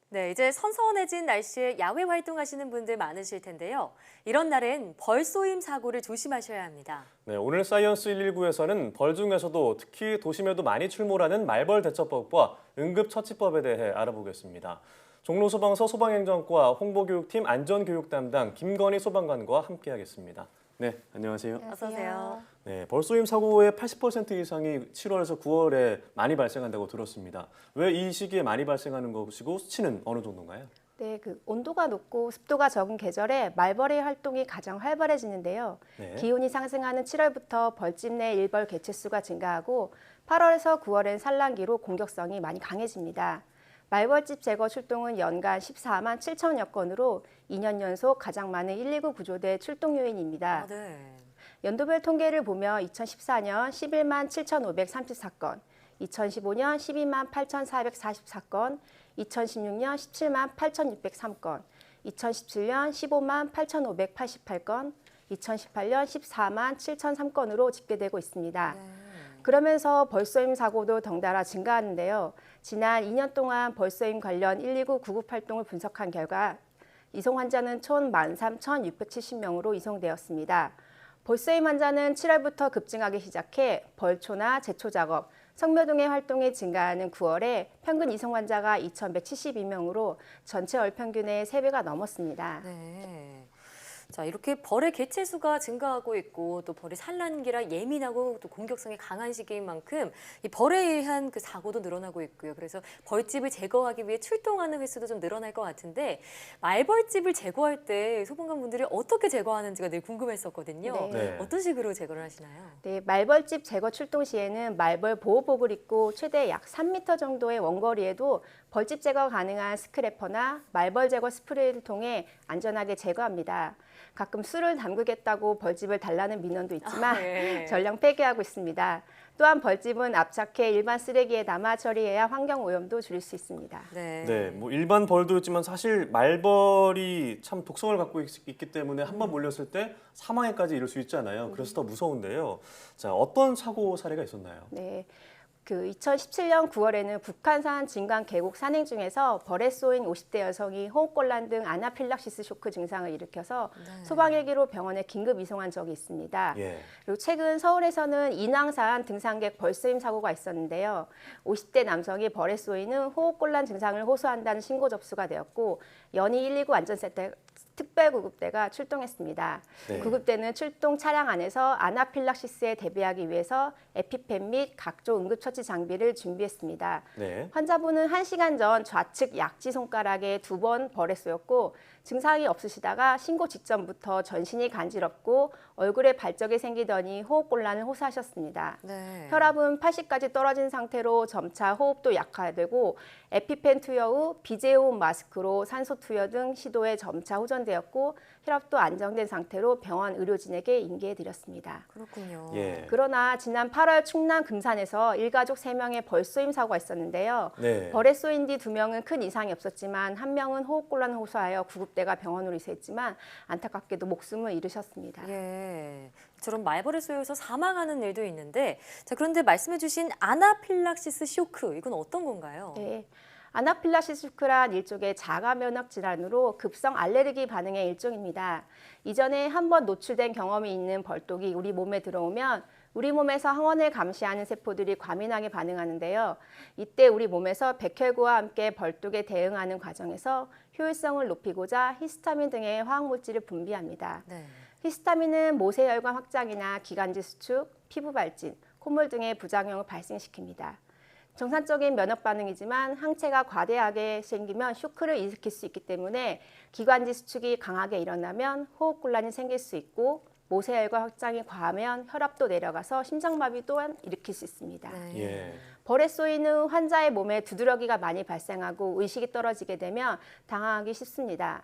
네, 이제 선선해진 날씨에 야외 활동하시는 분들 많으실 텐데요. 이런 날엔 벌 쏘임 사고를 조심하셔야 합니다. 네, 오늘 사이언스 119에서는 벌 중에서도 특히 도심에도 많이 출몰하는 말벌 대처법과 응급처치법에 대해 알아보겠습니다. 종로소방서 소방행정과 홍보교육팀 안전교육 담당 김건희 소방관과 함께하겠습니다. 네, 안녕하세요. 어서 오세요. 네, 벌 쏘임 사고의 80% 이상이 7월에서 9월에 많이 발생한다고 들었습니다. 왜 이 시기에 많이 발생하는 것이고 수치는 어느 정도인가요? 네, 온도가 높고 습도가 적은 계절에 말벌의 활동이 가장 활발해지는데요. 네. 기온이 상승하는 7월부터 벌집 내 일벌 개체수가 증가하고 8월에서 9월엔 산란기로 공격성이 많이 강해집니다. 말벌집 제거 출동은 연간 14만 7천여 건으로 2년 연속 가장 많은 119 구조대 출동 요인입니다. 연도별 통계를 보면 2014년 11만 7,534건, 2015년 12만 8,444건, 2016년 17만 8,603건, 2017년 15만 8,588건, 2018년 14만 7,003건으로 집계되고 있습니다. 그러면서 벌쏘임 사고도 덩달아 증가하는데요. 지난 2년 동안 벌쏘임 관련 119 구급 활동을 분석한 결과 이송 환자는 총 13,670명으로 이송되었습니다. 벌쏘임 환자는 7월부터 급증하기 시작해 벌초나 제초 작업, 성묘동의 활동이 증가하는 9월에 평균 이송 환자가 2,172명으로 전체 월 평균의 3배가 넘었습니다. 네. 자, 이렇게 벌의 개체 수가 증가하고 있고 또 벌이 산란기라 예민하고 또 공격성이 강한 시기인 만큼 이 벌에 의한 그 사고도 늘어나고 있고요. 그래서 벌집을 제거하기 위해 출동하는 횟수도 좀 늘어날 것 같은데 말벌집을 제거할 때 소방관 분들이 어떻게 제거하는지가 늘 궁금했었거든요. 네. 어떤 식으로 제거를 하시나요? 네, 말벌집 제거 출동 시에는 말벌 보호복을 입고 최대 약 3m 정도의 원거리에도 벌집 제거 가능한 스크래퍼나 말벌 제거 스프레이를 통해 안전하게 제거합니다. 가끔 술을 담그겠다고 벌집을 달라는 민원도 있지만 네. 전량 폐기하고 있습니다. 또한 벌집은 압착해 일반 쓰레기에 담아 처리해야 환경 오염도 줄일 수 있습니다. 네, 뭐 일반 벌도 있지만 사실 말벌이 참 독성을 갖고 있기 때문에 한번 몰렸을 때 사망에까지 이를 수 있잖아요. 그래서 더 무서운데요. 자, 어떤 사고 사례가 있었나요? 네. 2017년 9월에는 북한산 진강 계곡 산행 중에서 벌에 쏘인 50대 여성이 호흡곤란 등 아나필락시스 쇼크 증상을 일으켜서 소방 헬기로 병원에 긴급 이송한 적이 있습니다. 그리고 최근 서울에서는 인왕산 등산객 벌쏘임 사고가 있었는데요. 50대 남성이 벌에 쏘이는 호흡곤란 증상을 호소한다는 신고 접수가 되었고 연희 119 안전센터 특별구급대가 출동했습니다. 구급대는 출동 차량 안에서 아나필락시스에 대비하기 위해서 에피펜 및 각종 응급처치 장비를 준비했습니다. 환자분은 1시간 전 좌측 약지 손가락에 2번 벌에 쏘였고 증상이 없으시다가 신고 직전부터 전신이 간지럽고 얼굴에 발적이 생기더니 호흡곤란을 호소하셨습니다. 혈압은 80까지 떨어진 상태로 점차 호흡도 약화되고 에피펜 투여 후 비제호흡 마스크로 산소 투여 등 시도에 점차 호전되었고 혈압도 안정된 상태로 병원 의료진에게 인계해드렸습니다. 그렇군요. 그러나 지난 8월 충남 금산에서 일가족 3명의 벌쏘임 사고가 있었는데요. 벌에 쏘인 뒤 2명은 큰 이상이 없었지만 1명은 호흡곤란을 호소하여 구급대가 병원으로 이송했지만 안타깝게도 목숨을 잃으셨습니다. 이처럼 말벌에 쏘여서 사망하는 일도 있는데 자, 그런데 말씀해주신 아나필락시스 쇼크 이건 어떤 건가요? 네. 아나필락시스 쇼크란 일종의 자가 면역 질환으로 급성 알레르기 반응의 일종입니다. 이전에 한번 노출된 경험이 있는 벌독이 우리 몸에 들어오면 우리 몸에서 항원을 감시하는 세포들이 과민하게 반응하는데요. 이때 우리 몸에서 백혈구와 함께 벌독에 대응하는 과정에서 효율성을 높이고자 히스타민 등의 화학물질을 분비합니다. 히스타민은 모세혈관 확장이나 기관지 수축, 피부 발진, 콧물 등의 부작용을 발생시킵니다. 정상적인 면역 반응이지만 항체가 과대하게 생기면 쇼크를 일으킬 수 있기 때문에 기관지 수축이 강하게 일어나면 호흡곤란이 생길 수 있고 모세혈관 확장이 과하면 혈압도 내려가서 심장마비 또한 일으킬 수 있습니다. 벌에 쏘이는 환자의 몸에 두드러기가 많이 발생하고 의식이 떨어지게 되면 당황하기 쉽습니다.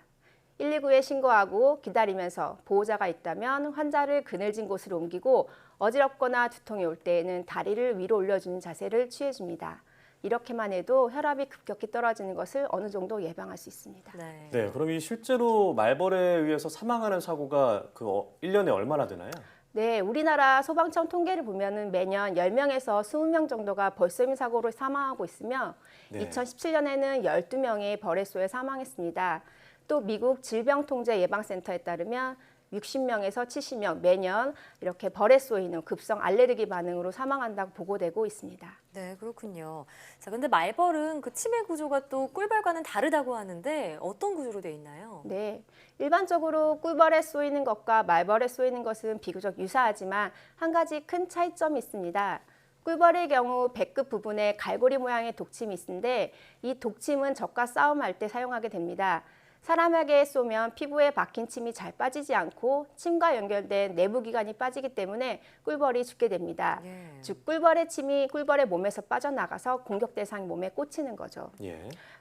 119에 신고하고 기다리면서 보호자가 있다면 환자를 그늘진 곳으로 옮기고 어지럽거나 두통이 올 때에는 다리를 위로 올려주는 자세를 취해줍니다. 이렇게만 해도 혈압이 급격히 떨어지는 것을 어느 정도 예방할 수 있습니다. 그럼 이 실제로 말벌에 의해서 사망하는 사고가 1년에 얼마나 되나요? 네, 우리나라 소방청 통계를 보면은 매년 10명에서 20명 정도가 벌쏘임 사고로 사망하고 있으며 2017년에는 12명이 벌에 쏘여 사망했습니다. 또 미국 질병통제예방센터에 따르면 60명에서 70명 매년 이렇게 벌에 쏘이는 급성 알레르기 반응으로 사망한다고 보고되고 있습니다. 네, 그렇군요. 자, 근데 말벌은 그 치매 구조가 또 꿀벌과는 다르다고 하는데 어떤 구조로 돼 있나요? 네, 일반적으로 꿀벌에 쏘이는 것과 말벌에 쏘이는 것은 비교적 유사하지만 한 가지 큰 차이점이 있습니다. 꿀벌의 경우 배끝 부분에 갈고리 모양의 독침이 있는데 이 독침은 적과 싸움할 때 사용하게 됩니다. 사람에게 쏘면 피부에 박힌 침이 잘 빠지지 않고 침과 연결된 내부 기관이 빠지기 때문에 꿀벌이 죽게 됩니다. 즉 꿀벌의 침이 꿀벌의 몸에서 빠져나가서 공격 대상 몸에 꽂히는 거죠.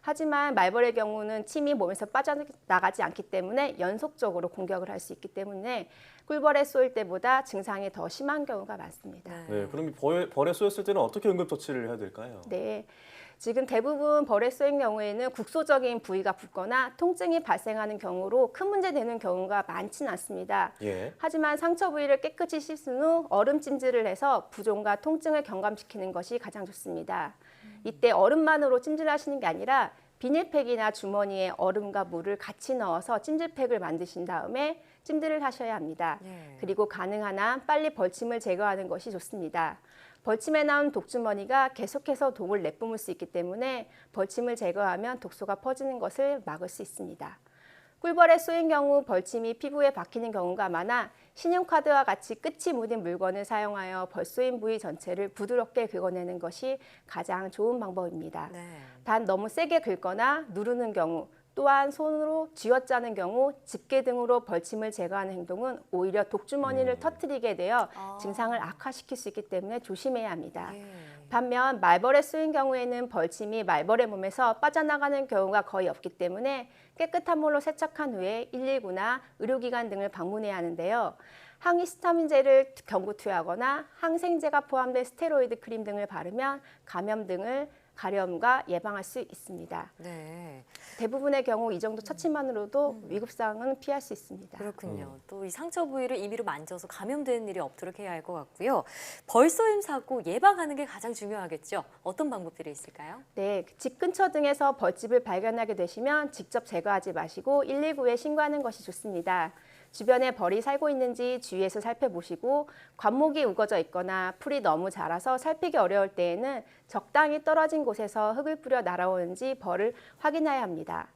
하지만 말벌의 경우는 침이 몸에서 빠져나가지 않기 때문에 연속적으로 공격을 할 수 있기 때문에 꿀벌에 쏘일 때보다 증상이 더 심한 경우가 많습니다. 그럼 벌에 쏘였을 때는 어떻게 응급처치를 해야 될까요? 네. 지금 대부분 벌에 쏘인 경우에는 국소적인 부위가 붓거나 통증이 발생하는 경우로 큰 문제 되는 경우가 많지는 않습니다. 하지만 상처 부위를 깨끗이 씻은 후 얼음 찜질을 해서 부종과 통증을 경감시키는 것이 가장 좋습니다. 이때 얼음만으로 찜질하시는 게 아니라 비닐팩이나 주머니에 얼음과 물을 같이 넣어서 찜질팩을 만드신 다음에 찜질을 하셔야 합니다. 그리고 가능한 한 빨리 벌침을 제거하는 것이 좋습니다. 벌침에 나온 독주머니가 계속해서 독을 내뿜을 수 있기 때문에 벌침을 제거하면 독소가 퍼지는 것을 막을 수 있습니다. 꿀벌에 쏘인 경우 벌침이 피부에 박히는 경우가 많아 신용카드와 같이 끝이 묻은 물건을 사용하여 벌 쏘인 부위 전체를 부드럽게 긁어내는 것이 가장 좋은 방법입니다. 단 너무 세게 긁거나 누르는 경우, 또한 손으로 쥐어짜는 경우 집게 등으로 벌침을 제거하는 행동은 오히려 독주머니를 터뜨리게 되어 증상을 악화시킬 수 있기 때문에 조심해야 합니다. 반면 말벌에 쏘인 경우에는 벌침이 말벌의 몸에서 빠져나가는 경우가 거의 없기 때문에 깨끗한 물로 세척한 후에 119나 의료기관 등을 방문해야 하는데요. 항히스타민제를 경구 투여하거나 항생제가 포함된 스테로이드 크림 등을 바르면 감염 등을 가려움과 예방할 수 있습니다. 네. 대부분의 경우 이 정도 처치만으로도 위급상은 피할 수 있습니다. 그렇군요. 또 이 상처 부위를 임의로 만져서 감염되는 일이 없도록 해야 할 것 같고요. 벌쏘임 사고 예방하는 게 가장 중요하겠죠. 어떤 방법들이 있을까요? 네, 집 근처 등에서 벌집을 발견하게 되시면 직접 제거하지 마시고 119에 신고하는 것이 좋습니다. 주변에 벌이 살고 있는지 주위에서 살펴보시고 관목이 우거져 있거나 풀이 너무 자라서 살피기 어려울 때에는 적당히 떨어진 곳에서 흙을 뿌려 날아오는지 벌을 확인해야 합니다.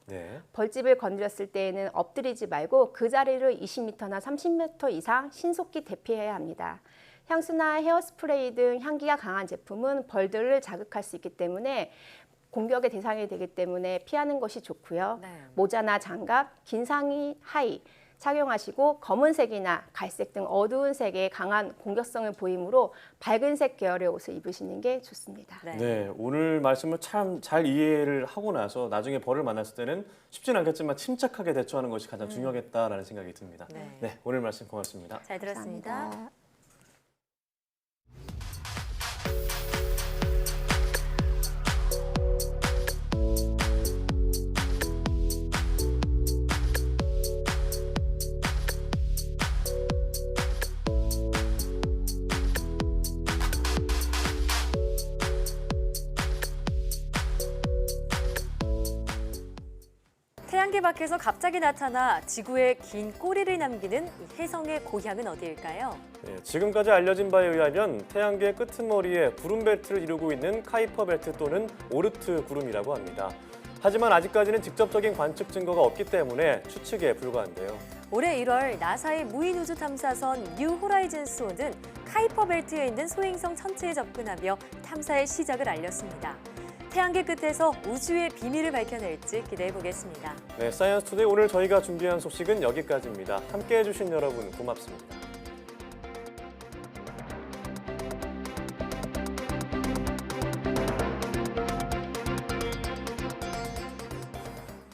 벌집을 건드렸을 때에는 엎드리지 말고 그 자리를 20m나 30m 이상 신속히 대피해야 합니다. 향수나 헤어스프레이 등 향기가 강한 제품은 벌들을 자극할 수 있기 때문에 공격의 대상이 되기 때문에 피하는 것이 좋고요. 모자나 장갑, 긴 상의, 하의 착용하시고 검은색이나 갈색 등 어두운 색의 강한 공격성을 보이므로 밝은색 계열의 옷을 입으시는 게 좋습니다. 네, 오늘 말씀을 참 잘 이해를 하고 나서 나중에 벌을 만났을 때는 쉽진 않겠지만 침착하게 대처하는 것이 가장 중요하겠다라는 생각이 듭니다. 네, 오늘 말씀 고맙습니다. 잘 들었습니다. 감사합니다. 태양계 밖에서 갑자기 나타나 지구에 긴 꼬리를 남기는 이 혜성의 고향은 어디일까요? 네, 지금까지 알려진 바에 의하면 태양계 끄트머리에 구름 벨트를 이루고 있는 카이퍼 벨트 또는 오르트 구름이라고 합니다. 하지만 아직까지는 직접적인 관측 증거가 없기 때문에 추측에 불과한데요. 올해 1월 나사의 무인우주 탐사선 뉴 호라이즌스-1은 카이퍼 벨트에 있는 소행성 천체에 접근하며 탐사의 시작을 알렸습니다. 태양계 끝에서 우주의 비밀을 밝혀낼지 기대해 보겠습니다. 네, 사이언스 투데이 오늘 저희가 준비한 소식은 여기까지입니다. 함께해 주신 여러분 고맙습니다.